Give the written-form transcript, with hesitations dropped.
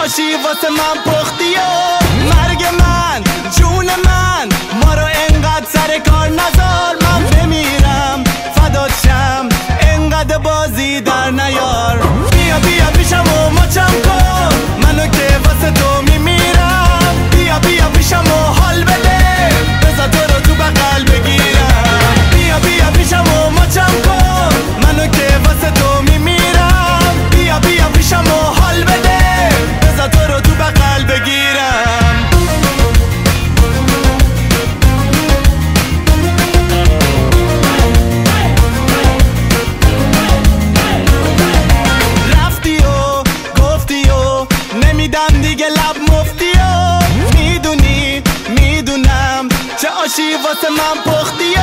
آشی واسه من پختی و مرگ من جون من ما رو انقدر سر کار نذار، من بمیرم فدات شم انقدر بازی در نیار. بیا بیا پیشم و مچم کن منو که واسه تو میمیرم، بیا بیا پیشم و حال بده بذار تو رو تو بغل بگیرم. بیا بیا پیشم و مچم کن منو که واسه تو میمیرم، بیا بیا پیشم و حال بده بذار تو رو تو بغل بگیرم. رفتی و گفتی و نمیدم دیگه لب مفتی و میدونی میدونم چه آشی واسه من پختی